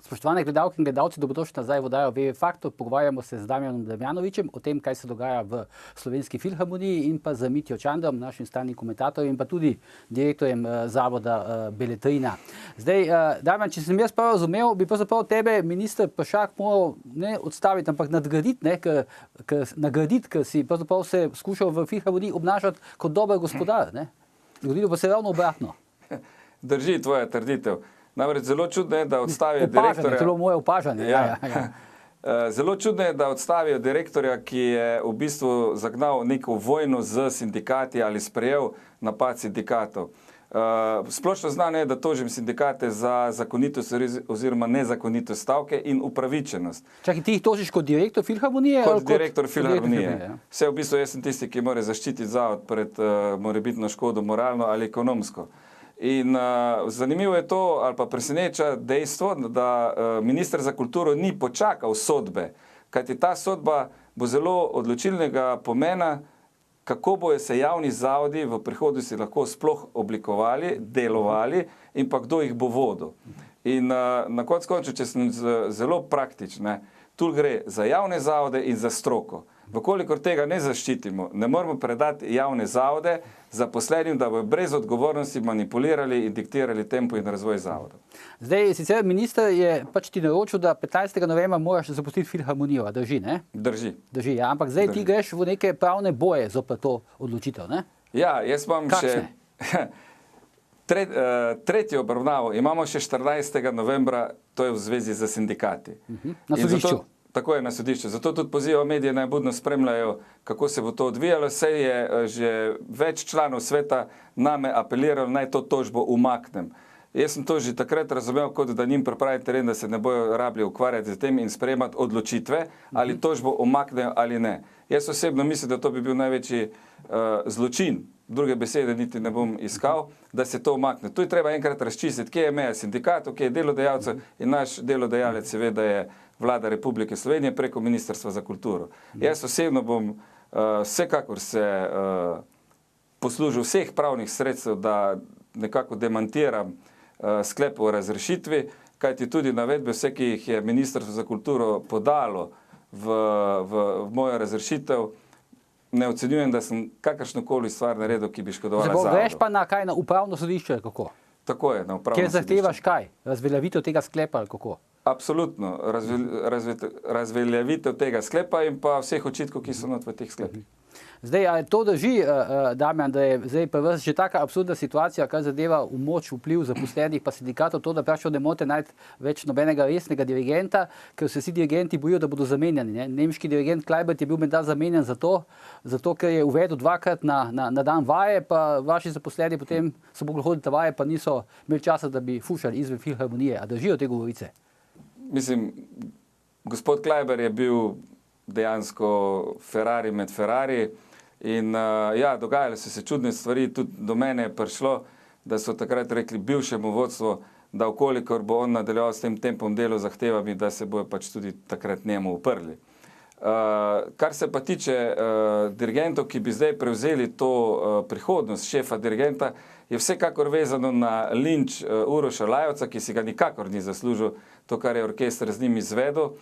Spoštovane gledalke in gledalci, dobrodošli nazaj v oddajo VV Faktor. Pogovarjamo se z Damjanom Damjanovićem o tem, kaj se dogaja v Slovenski filharmoniji in pa z Mitjo Čandrom, našim stalnim komentatorjem in pa tudi direktorjem zavoda Beletrina. Zdaj, Damjan, če sem jaz prav razumel, bi pravzaprav tebe minister Peršak moral ne odstaviti, ampak nagraditi, ker si pravzaprav se skušal v filharmoniji obnašati kot dober gospodar, ne? Zgodilo pa se ravno obratno. Drži tvoja trditev. Namreč zelo čudno je, da odstavijo direktorja. To je moje opažanje. Zelo čudno je, da odstavijo direktorja, ki je v bistvu zagnal neko vojno z sindikati ali sprejel napad sindikatov. Splošno znano je, da tožim sindikate za zakonitost oziroma nezakonitost stavke in upravičenost. Čakaj, ti jih tožiš kot direktor filharmonije? Kot direktor filharmonije. Vse v bistvu jaz sem tisti, ki mora zaščititi zavod pred morebitno škodo moralno ali ekonomsko. In zanimivo je to, ali pa preseneča dejstvo, da minister za kulturo ni počakal sodbe, kajti ta sodba bo zelo odločilnega pomena, kako bojo se javni zavodi v prihodnosti lahko sploh oblikovali, delovali in pa kdo jih bo vodil. In na koncu, če sem zelo praktičen, tu gre za javne zavode in za stroko. Vkolikor tega ne zaščitimo, ne moramo predati javne zavode zaposlenim, da bojo brez odgovornosti manipulirali in diktirali tempo in razvoj zavoda. Zdaj, sicer minister je pač ti naročil, da 15. novembra moraš zapustiti filharmonijo, drži, ne? Drži. Drži, ja, ampak zdaj ti greš v neke pravne boje zoper to odločitev, ne? Ja, jaz imam še tretjo obravnavo, imamo še 14. novembra, to je v zvezi z sindikati. Na sodišču. Tako je na sodišču. Zato tudi pozivam medije naj budno spremljajo, kako se bo to odvijalo. Saj je že več članov sveta name apeliralo, naj to tožbo umaknem. Jaz sem to že takrat razumel, kot da njim pripravi teren, da se ne bojo rabili ukvarjati z tem in sprejemati odločitve, ali tožbo umaknejo ali ne. Jaz osebno mislim, da to bi bil največji zločin, druge besede niti ne bom iskal, da se to umakne. Tu je treba enkrat razčistiti, kje je meja sindikatov, kje je delodajalcev in naš delodajalec seveda je Vlada Republike Slovenije preko Ministrstva za kulturo. Jaz osebno bom vsekakor se poslužil vseh pravnih sredstev, da nekako demantiram sklep o razrešitvi, kajti tudi navedbe vse, ki jih je Ministrstvo za kulturo podalo v mojo razrešitev, ne ocenjujem, da sem kakršnokoli stvar naredil, ki bi škodovala zavodu. Greš pa na kaj, na upravno sodišče, kako? Tako je, na upravno sodišče. Kjer zahtevaš kaj? Razveljavitev tega sklepa ali kako? Absolutno. Razveljavitev tega sklepa in pa vseh očitkov, ki so not v teh sklepih. Zdaj, ali to drži, Damjan, da je zdaj pa že taka absurdna situacija, kar zadeva moč, vpliv zaposlenih pa sindikatov, to, da prašo ne mote najti več nobenega resnega dirigenta, ker se vsi dirigenti bojijo, da bodo zamenjani, ne? Nemški dirigent Kleibert je bil menda zamenjan zato ker je uvedel dvakrat na dan vaje, pa vaši zaposleni potem so mogli hoditi vaje, pa niso imeli časa, da bi fušali izven filharmonije. A držijo te govorice? Mislim, gospod Kleibert je bil dejansko Ferrari med Ferrari in ja, dogajale so se čudne stvari, tudi do mene je prišlo, da so takrat rekli bivšemu vodstvu, da vkolikor bo on nadaljeval s tem tempom delo zahtevami, da se bojo pač tudi takrat njemu uprli. Kar se pa tiče dirigentov, ki bi zdaj prevzeli to prihodnost šefa dirigenta, je vsekakor vezano na linč Uroša Lajovca, ki si ga nikakor ni zaslužil, to, kar je orkester z njim izvedel,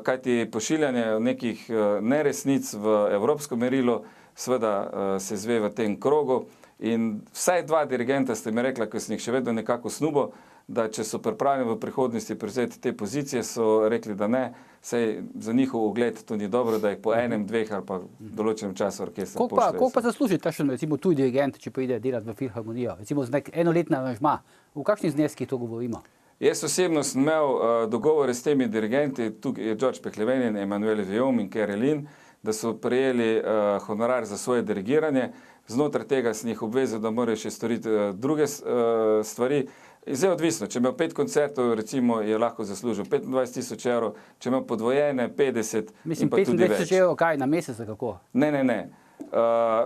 kajti pošiljanje nekih neresnic v evropsko merilo seveda se zve v tem krogu in vsaj dva dirigenta ste mi rekla, ko sem jih še vedno nekako snubo, da če so pripravljeni v prihodnosti prevzeti te pozicije, so rekli, da ne, saj za njihov ugled to ni dobro, da jih po enem, dveh ali pa določenem času orkester pošljajo. Koliko pa zasluži takšen, recimo, tuj dirigent, če pride delati v filharmonijo? Recimo z enoletni aranžma. V kakšnih zneskih to govorimo? Jaz osebno sem imel dogovore s temi dirigenti, tukaj je George Pehlevenin, Emanuel Vijom in Kerelin, da so prejeli honorar za svoje dirigiranje. Znotraj tega sem jih obvezal, da morajo še storiti druge stvari. Zdaj odvisno, če imel 5 koncertov, recimo, je lahko zaslužil 25.000 evrov, če imel podvojene 50 in pa tudi več. 25.000 evrov kaj, na mesec, kako? Ne.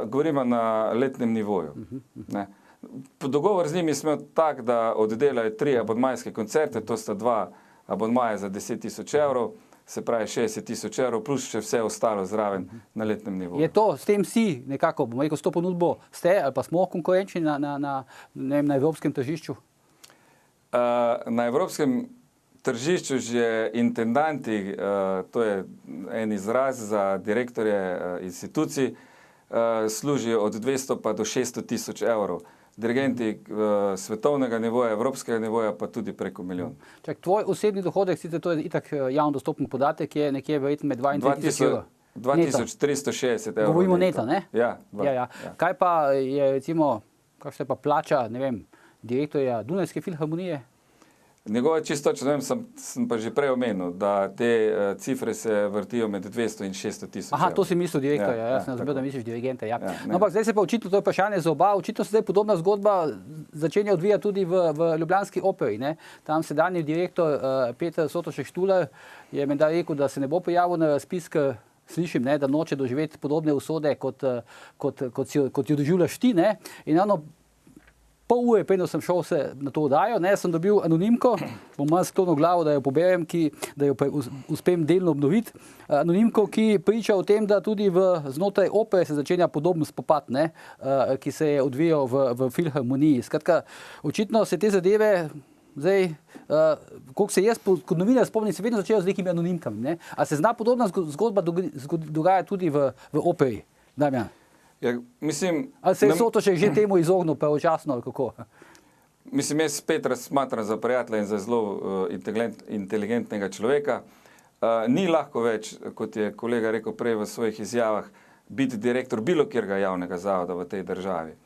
Govorimo na letnem nivoju. Dogovor z njimi smo tak, da oddelajo 3 abonmajske koncerte, to sta 2 abonmaja za 10.000 evrov, se pravi 60.000 evrov, plus še vse ostalo zraven na letnem nivoju. Je to, s tem si nekako, bomo rekel, s to ponudbo ste ali pa smo konkurenčni na evropskem tržišču? Na evropskem tržišču že intendanti, to je en izraz za direktorje institucij, služijo od 200 pa do 600 tisoč evrov. Dirigenti svetovnega nivoja, evropskega nivoja pa tudi preko milijon. Čak, tvoj osebni dohodek, sicer to je itak javno dostopen podatek, je nekje verjetno med 2 in 3 tisoč evrov. 2360 evrov. Govorimo neto, ne? Ja. Ja. Kaj pa je recimo, kakšna pa plača, ne vem, direktorja Dunajske filharmonije? Njegove čisto, če ne vem, sem pa že prej omenil, da te cifre se vrtijo med 200 in 600 tisoč. Aha, to si mislil direktorja, jaz sem razumel, da misliš dirigente. Ja. No, ampak zdaj se pa očitno, to je vprašanje za oba, očitno se zdaj podobna zgodba začenja odvijati tudi v ljubljanski operi. Ne? Tam sedanji direktor Peter Sotošek-Štular je menda rekel, da se ne bo pojavil na razpis, ker slišim, ne, da noče doživeti podobne usode, kot jo doživljaš ti. Ne? In pol ure, preden sem šel se na to oddajo, sem dobil anonimko, bom malo sklonil glavo, da jo poberem, da jo uspem delno obnoviti. Anonimko, ki priča o tem, da tudi znotraj opere se začenja podoben spopad, ki se je odvijal v filharmoniji. Skratka, očitno se te zadeve zdaj, koliko se jaz kot novinar spomnim, se vedno začejo z nekimi anonimkami. Ne? A se zna podobna zgodba dogaja tudi v operi, Damjan? Ja, mislim, ali se je Sotošek že temu izognil pravočasno, ali kako? Mislim, jaz spet smatram za prijatelja in za zelo inteligentnega človeka. Ni lahko več, kot je kolega rekel prej v svojih izjavah, biti direktor bilo kjerga javnega zavoda v tej državi.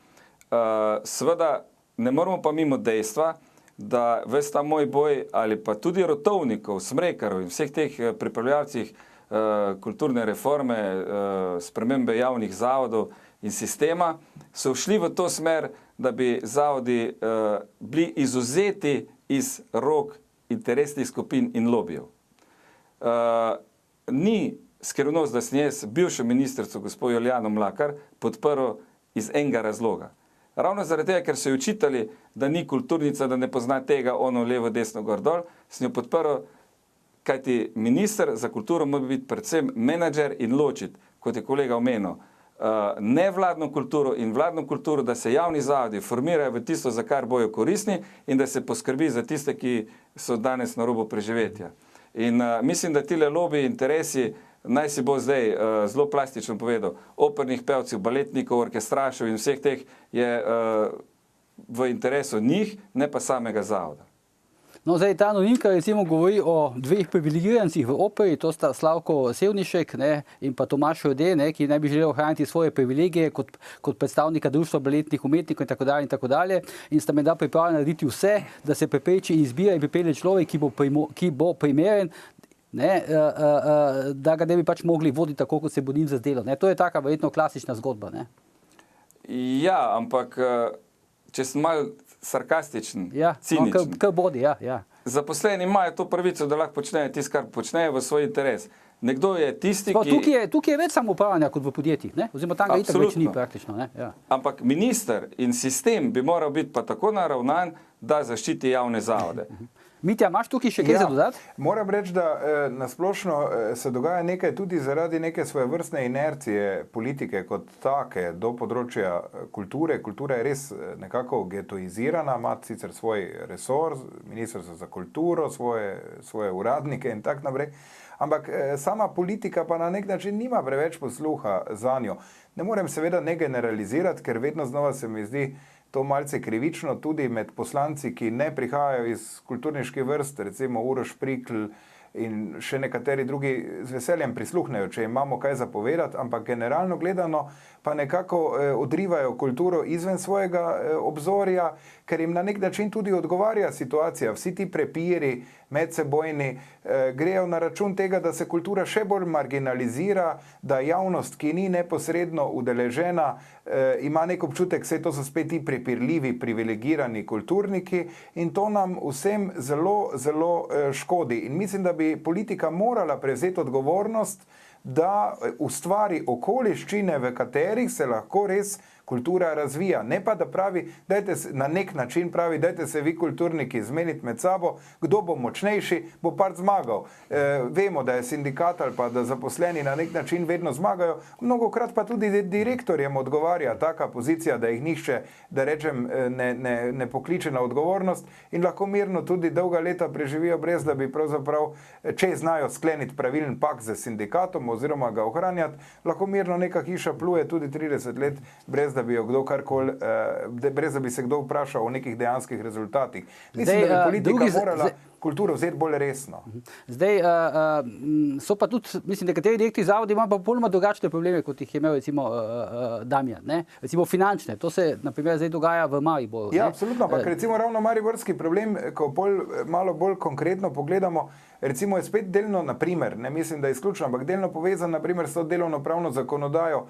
Seveda ne moramo pa mimo dejstva, da ves ta moj boj ali pa tudi Rotovnikov, Smrekarov in vseh teh pripravljalcih kulturne reforme, spremembe javnih zavodov in sistema, so šli v to smer, da bi zavodi bili izvzeti iz rok interesnih skupin in lobijev. Ni skrivnost, da sem jaz bivšo ministrico, gospod Julijano Mlakar, podprl iz enega razloga. Ravno zaradi tega, ker so jo učitali, da ni kulturnica, da ne pozna tega, ono levo, desno, gor, dol, sem jo podprl, kajti minister za kulturo mora biti predvsem menadžer in ločiti, kot je kolega omenil, nevladno kulturo in vladno kulturo, da se javni zavodi formirajo v tisto, za kar bojo koristni in da se poskrbi za tiste, ki so danes na robu preživetja. In mislim, da tile lobiji, interesi, naj si bo zdaj zelo plastično povedal, opernih pevcev, baletnikov, orkestrašev in vseh teh je v interesu njih, ne pa samega zavoda. No, zdaj ta anonimka recimo govori o dveh privilegirancih v operi, to sta Slavko Sevnišek in pa Tomaž Rode, ki naj bi želel ohraniti svoje privilegije kot predstavnika društva baletnih umetnikov in tako dalje. In sta menda pripravljena narediti vse, da se prepreči izbira in pripelje človek, ki bo primeren, da ga ne bi pač mogli voditi tako, kot se bo njim zazdelo. To je taka verjetno klasična zgodba. Ne? Ja, ampak če sem malo sarkastičen, ciničen. Kar bodi, ja. Zaposleni imajo to pravico, da lahko počnejo tisto, kar počnejo v svoj interes. Nekdo je tisti, ki... Tukaj je več samoupravljanja kot v podjetjih, oziroma tam ga itak več ni praktično. Ja. Ampak minister in sistem bi moral biti pa tako naravnan, da zaščiti javne zavode. Mitja, imaš tukaj še kaj za dodati? Moram reči, da nasplošno se dogaja nekaj tudi zaradi neke svojevrstne inercije politike kot take do področja kulture. Kultura je res nekako getoizirana, ima sicer svoj resor, Ministrstvo za kulturo, svoje uradnike in tak naprej, ampak sama politika pa na nek način nima preveč posluha za njo. Ne morem seveda ne generalizirati, ker vedno znova se mi zdi to malce krivično tudi med poslanci, ki ne prihajajo iz kulturniških vrst, recimo Uroš Prikl in še nekateri drugi z veseljem prisluhnejo, če imamo kaj zapovedati, ampak generalno gledano pa nekako odrivajo kulturo izven svojega obzorja, ker jim na nek način tudi odgovarja situacija. Vsi ti prepiri medsebojni grejo na račun tega, da se kultura še bolj marginalizira, da javnost, ki ni neposredno udeležena, ima nek občutek, vse to so spet ti prepirljivi, privilegirani kulturniki in to nam vsem zelo, zelo škodi. In mislim, da bi politika morala prevzeti odgovornost, da ustvari okoliščine, v katerih se lahko res kultura razvija. Ne pa, da pravi, na nek način pravi, dajte se vi kulturniki zmeniti med sabo, kdo bo močnejši, bo pač zmagal. Vemo, da je sindikat ali pa da zaposleni na nek način vedno zmagajo, mnogokrat pa tudi direktorjem odgovarja taka pozicija, da jih nihče, da rečem, ne pokliče na odgovornost in lahko mirno tudi dolga leta preživijo brez, da bi pravzaprav, če znajo skleniti pravilen pakt z sindikatom oziroma ga ohranjati, lahko mirno neka hiša pluje tudi 30 let brez da bi jo kdo karkoli, brez da bi se kdo vprašal o nekih dejanskih rezultatih. Mislim, da bi politika morala kulturo vzeti bolj resno. Zdaj, so pa tudi, mislim, nekateri direktorji zavodi imajo pa popolnoma drugačne probleme, kot jih je imel recimo Damjan, ne? Recimo finančne, to se na primer zdaj dogaja v Mariboru. Ja, absolutno, ampak recimo ravno mariborski problem, ko malo bolj konkretno pogledamo, recimo je spet delno, na primer, ne mislim, da je izključno, ampak delno povezan, na primer, s to delovno-pravno zakonodajo.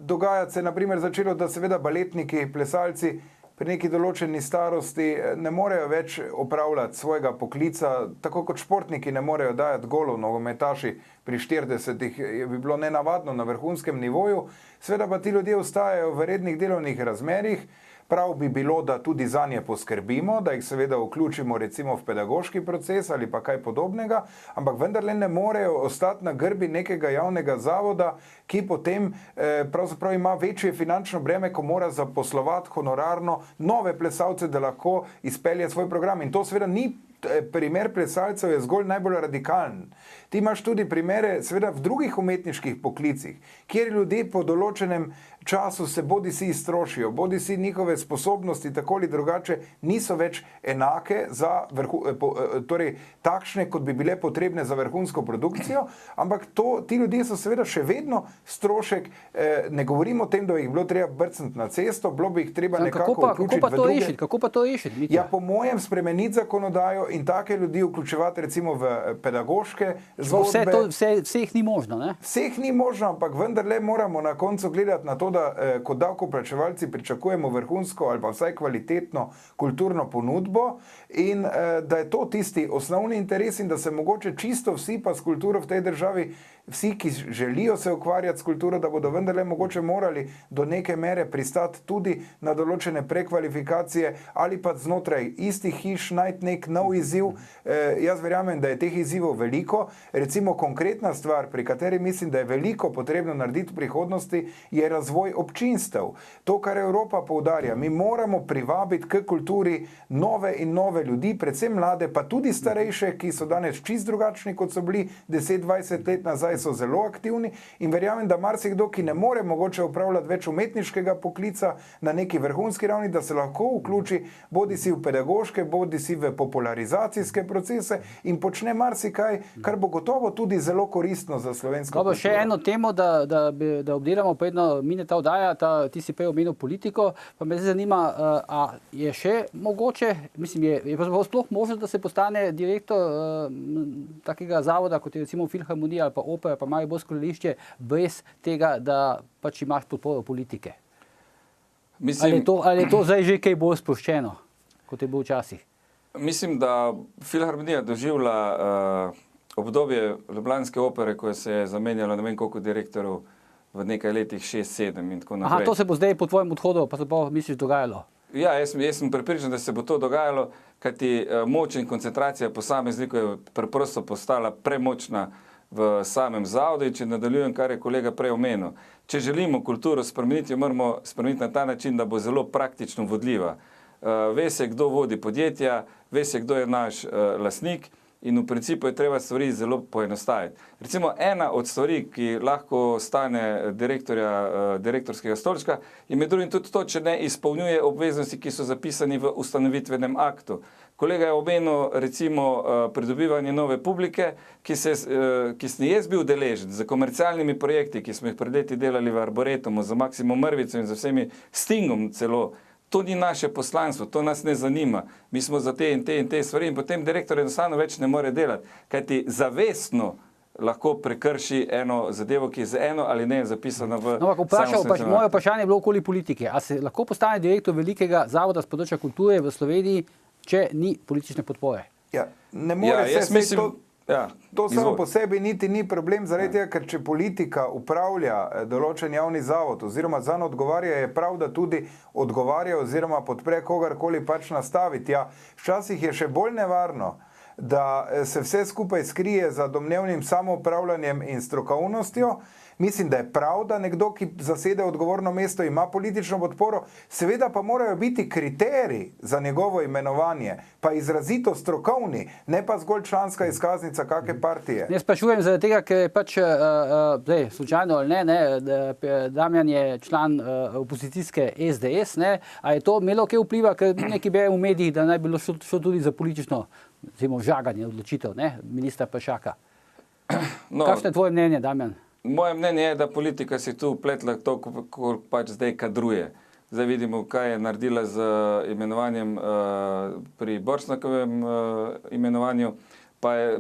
Dogajati se je na primer začelo, da seveda baletniki, plesalci pri neki določeni starosti ne morejo več opravljati svojega poklica, tako kot športniki ne morejo dajati golov, nogometaši pri 40-ih bi bilo nenavadno na vrhunskem nivoju, seveda pa ti ljudje ostajajo v rednih delovnih razmerjih. Prav bi bilo, da tudi zanje poskrbimo, da jih seveda vključimo recimo v pedagoški proces ali pa kaj podobnega, ampak vendarle ne morejo ostati na grbi nekega javnega zavoda, ki potem pravzaprav ima večje finančno breme, ko mora zaposlovati honorarno nove plesalce, da lahko izpelje svoj program. In to seveda ni primer plesalcev je zgolj najbolj radikalen. Ti imaš tudi primere seveda v drugih umetniških poklicih, kjer ljudje po določenem času se bodi si iztrošijo, bodi si njihove sposobnosti tako ali drugače niso več enake torej takšne, kot bi bile potrebne za vrhunsko produkcijo, ampak ti ljudje so seveda še vedno strošek, ne govorimo o tem, da jih bilo treba brcniti na cesto, bilo bi jih treba nekako vključiti v druge. Kako pa to rešiti? Ja, po mojem spremeniti zakonodajo in take ljudi vključevati recimo v pedagoške zgodbe. Vseh ni možno, ne? Vseh ni možno, ampak vendarle moramo na koncu gledati na to, da kot davkoplačevalci pričakujemo vrhunsko ali pa vsaj kvalitetno kulturno ponudbo in da je to tisti osnovni interes in da se mogoče čisto vsi pa s kulturo v tej državi, vsi, ki želijo se ukvarjati s kulturo, da bodo vendarle mogoče morali do neke mere pristati tudi na določene prekvalifikacije ali pa znotraj istih hiš najti nek nov izziv. Jaz verjamem, da je teh izzivov veliko. Recimo konkretna stvar, pri kateri mislim, da je veliko potrebno narediti v prihodnosti, je razvoj občinstev. To, kar Evropa poudarja, mi moramo privabiti k kulturi nove in nove ljudi, predvsem mlade, pa tudi starejše, ki so danes čist drugačni, kot so bili 10-20 let nazaj, so zelo aktivni in verjamem, da marsikdo, ki ne more mogoče upravljati več umetniškega poklica na neki vrhunski ravni, da se lahko vključi bodi si v pedagoške, bodi si v popularizacijske procese in počne marsikaj, kar bo gotovo tudi zelo koristno za slovensko kulturo. Še eno temo, da obdelamo, predno mine ta oddaja, ti si prej omenil politiko, pa me zanima, a je še mogoče, mislim, je sploh možno, da se postane direktor takega zavoda, kot je recimo Filharmonija ali pa Opera, pa Mariborsko gledališče, brez tega, da pač imaš podporo politike? Ali je to zdaj že kaj bolj sproščeno, kot je bilo včasih? Mislim, da Filharmonija doživlja obdobje ljubljanske opere, ko se je zamenjalo ne vem koliko direktorov v nekaj letih 6-7 in tako naprej. Aha, to se bo zdaj po tvojem odhodu, pa se bo, misliš, dogajalo? Ja, jaz sem prepričan, da se bo to dogajalo, kajti moč in koncentracija posameznikov je preprosto postala premočna v samem zavodu in če nadaljujem, kar je kolega prej omenil. Če želimo kulturo spremeniti, jo moramo spremeniti na ta način, da bo zelo praktično vodljiva. Ve se, kdo vodi podjetja, ve se, kdo je naš lastnik in v principu je treba stvari zelo poenostaviti. Recimo ena od stvari, ki lahko stane direktorskega stolčka, je med drugim tudi to, če ne izpolnjuje obveznosti, ki so zapisani v ustanovitvenem aktu. Kolega je omenil recimo pridobivanje nove publike, ki sem jaz bil deležen za komercialnimi projekti, ki smo jih pred leti delali v Arboretumu, za Maksimo Mrvico in za vsemi Stingom celo. To ni naše poslanstvo, to nas ne zanima. Mi smo za te in te stvari in potem direktor enostavno več ne more delati, kajti zavestno lahko prekrši eno zadevo, ki je za eno ali ne zapisana v moje vprašanje je bilo okoli politike. A se lahko postane direktor velikega zavoda z področja kulture v Sloveniji, če ni politične podpore? Ja, ne more se Ja, To samo po sebi niti ni problem, zaradi tega, ker če politika upravlja določen javni zavod oziroma zanj odgovarja, je prav, da tudi odgovarja oziroma podpre kogarkoli pač nastaviti. Ja, včasih je še bolj nevarno, da se vse skupaj skrije za domnevnim samoupravljanjem in strokovnostjo. Mislim, da je prav, da nekdo, ki zasede odgovorno mesto, ima politično podporo, seveda pa morajo biti kriteriji za njegovo imenovanje, pa izrazito strokovni, ne pa zgolj članska izkaznica kakšne partije. Ne sprašujem zaradi tega, ker je pač, slučajno ali ne, Damjan je član opozicijske SDS, ne, a je to imelo kaj vpliva, ker nekaj berem v medijih, da naj bilo šlo tudi za politično žaganje odločitev, ne, ministra Peršaka. Kakšno je tvoje mnenje, Damjan? Moje mnenje je, da politika si tu upletla to, kako pač zdaj kadruje. Zdaj vidimo, kaj je naredila z imenovanjem pri Borsnakovem imenovanju, pa je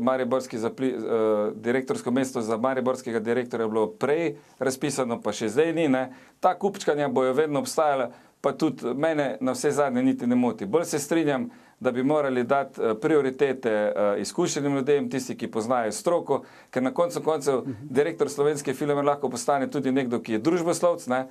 direktorsko mesto za mariborskega direktorja bilo prej razpisano, pa še zdaj ni. Ne. Ta kupčkanja bojo vedno obstajala, pa tudi mene na vse zadnje niti ne moti. Bolj se strinjam, da bi morali dati prioritete izkušenim ljudem, tisti, ki poznajo stroko, ker na koncu koncev direktor Slovenske filharmonije lahko postane tudi nekdo, ki je družboslovec, ne?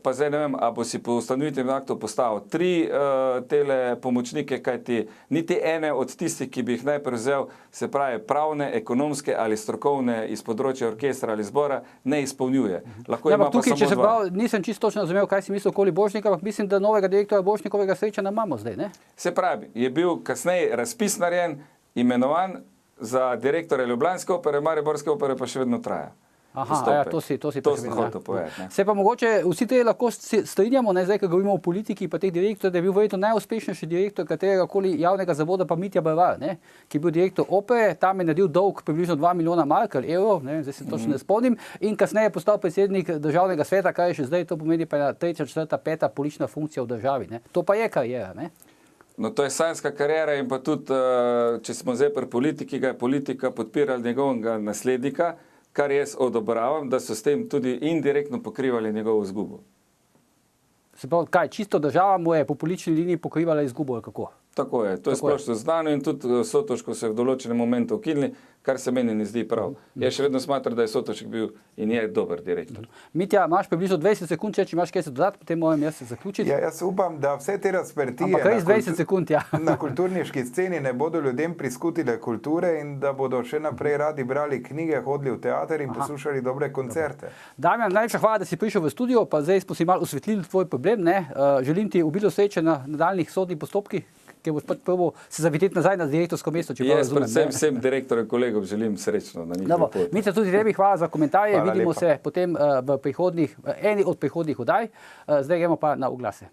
Pa zdaj ne vem, a bo si po ustanovitvenem aktu postavil 3 tele pomočnike, kajti niti ene od tistih, ki bi jih najprej vzel, se pravi pravne, ekonomske ali strokovne iz področja orkestra ali zbora, ne izpolnjuje. Lahko ima pa tukaj, samo 2. Nisem čisto točno razumel, kaj si mislil okoli Borštnika, ampak mislim, da novega direktorja Borštnikovega srečanja imamo zdaj, ne? Se pravi, je bil kasneje razpis narejen, imenovan za direktorja Ljubljanske opere, Mariborske opere pa še vedno traja. Aha, ja, to si sem hotel povedati. Se pa mogoče vsi te lahko strinjamo, ne, zdaj, ko govorimo o politiki, pa teh direktorjev, da je bil verjetno najuspešnejši direktor kateregakoli javnega zavoda, pa Mitja Bervar, ne, ki je bil direktor opere, tam je naredil dolg približno 2 milijona mark ali evrov, ne, zdaj se točno ne spomnim, in kasneje je postal predsednik državnega sveta, kar je še zdaj, to pomeni pa 3., 4., 5. politična funkcija v državi, ne. To pa je kariera, ne. No, to je sanjska kariera in pa tudi, če smo zdaj pri politiki, ga je politika podpirala njegovega naslednika, kar jaz odobravam, da so s tem tudi indirektno pokrivali njegovo izgubo. Se pravi, kaj, čisto država mu je po politični liniji pokrivala izgubo, ali kako? Tako je, to je splošno znano in tudi Sotočko se je v določenem momentu ukinili, kar se meni ne zdi prav. Jaz še vedno smatram, da je Sotoček bil in je dober direktor. Mitja, imaš približno 20 sekund, če imaš kaj se dodati, potem moram jaz se zaključiti. Ja, jaz upam, da vse te razprtije na kulturniški sceni ne bodo ljudem priskutile kulture in da bodo še naprej radi brali knjige, hodili v teater in poslušali dobre koncerte. Damjan, najlepša hvala, da si prišel v studio, pa zdaj smo si malo osvetlili tvoj problem, ne? Želim ti obilo sreče na nadaljnjih sodnih postopkih, ki boš pač prvo se zaviteti nazaj na direktorsko mesto, če prav razumem. Jaz predvsem vsem direktorjem kolegom želim srečno na njihovi poti. Mitja, tudi tebi hvala za komentarje, vidimo se potem v eni od prihodnjih oddaj. Zdaj gremo pa na oglase.